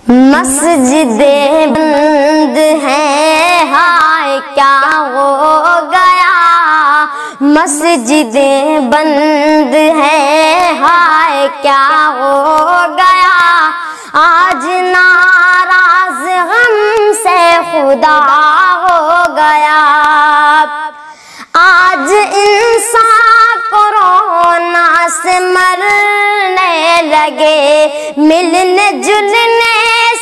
مسجدیں بند ہیں، ہائے کیا ہو گیا، مسجدیں بند ہیں، ہائے کیا ہو گیا، آج ناراض ہم سے خدا ہو گیا، آج انسان کورونا سے مرنے لگے، ملنے جلنے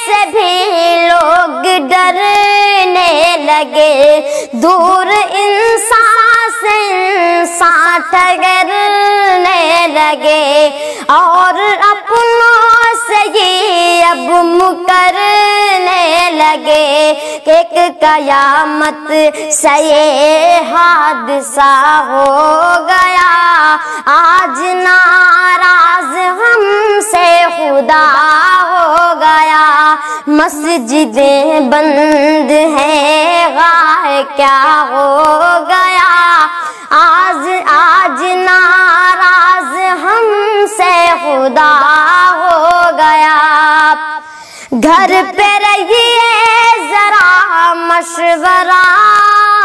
سے بھی لوگ ڈرنے لگے، دور انسان سے انسان ٹھگرنے لگے، اور اپنوں سے ہی اب مکرنے لگے، ایک قیامت سے یہ حادثہ ہو گیا، آج ناراض ہم سے خدا ہو گیا، مسجدیں بند ہیں، ہائے کیا ہو گیا، آج ناراض ہم سے خدا ہو گیا، گھر پہ رہیے ذرا مشورہ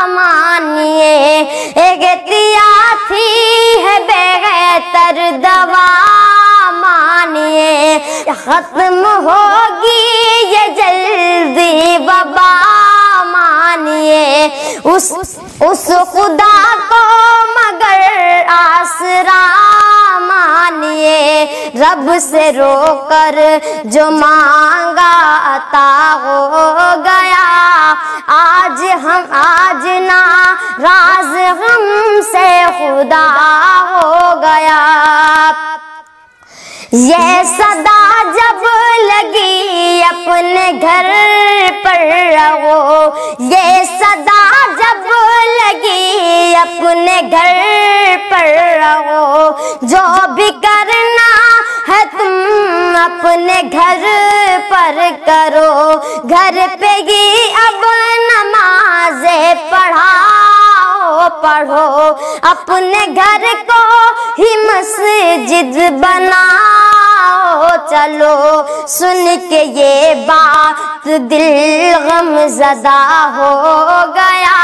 مانیے، ایک احتیاط ہی ہے بہتر دوا مانیے، ختم ہوگی یہ جلدی وبا مانیے، اس خدا کو مگر آسرا مانیے، رب سے رو کر جو مانگا عطا ہو گیا، آج ناراض ہم سے خدا ہو گیا، یہ صدا جب لگی اپنے گھر پر رہو، یہ صدا جب لگی اپنے گھر پر رہو، جو بھی کرنا ہے تم اپنے گھر پر کرو، گھر پہ ہی اب نمازیں پڑھو، اپنے گھر کو ہی مسجد بناؤ، چلو سن کے یہ بات دل غم زدہ ہو گیا،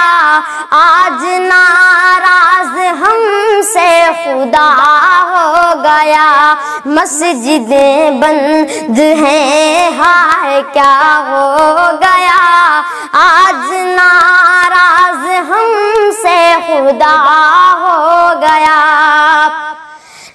آج ناراض ہم سے خدا ہو گیا، مسجدیں بند ہیں، ہائے کیا ہو گیا، آج ناراض ہم سے خدا ہو گیا،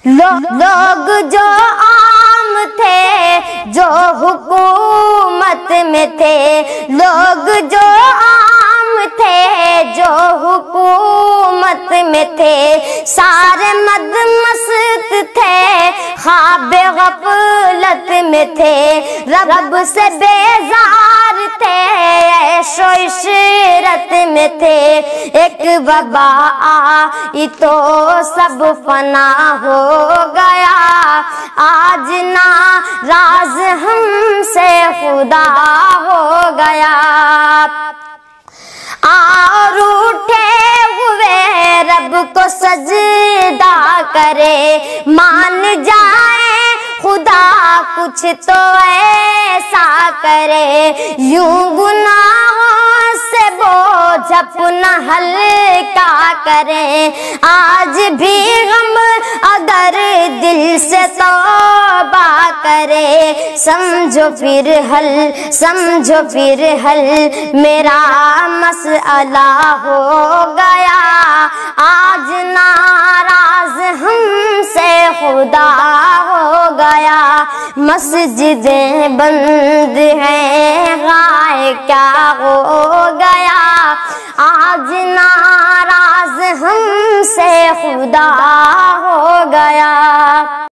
لوگ جو عام تھے جو حکومت میں تھے، لوگ جو عام تھے جو حکومت میں تھے، سارے مد مست تھے، خواب غفلت میں تھے، رب سے بیزار تھے، عیش و عشرت میں تھے، ایک وبا آئی تو سب فنا ہو گیا، آج ناراض ہم سے خدا ہو گیا، اور اٹھے ہوئے رب کو سجدہ کرے، مان جائے خدا کچھ تو ایسا کرے، یوں گناہوں سے بوجھ اپنا ہلکا کریں، آج بھی غم اگر دل سے توبہ کرے، سمجھو پھر حل میرا مسئلہ ہو گیا، آج ناراض ہم سے خدا ہو گیا، مسجدیں بند ہیں، ہائے کیا ہو گیا، آج ناراض ہم سے خدا ہو گیا۔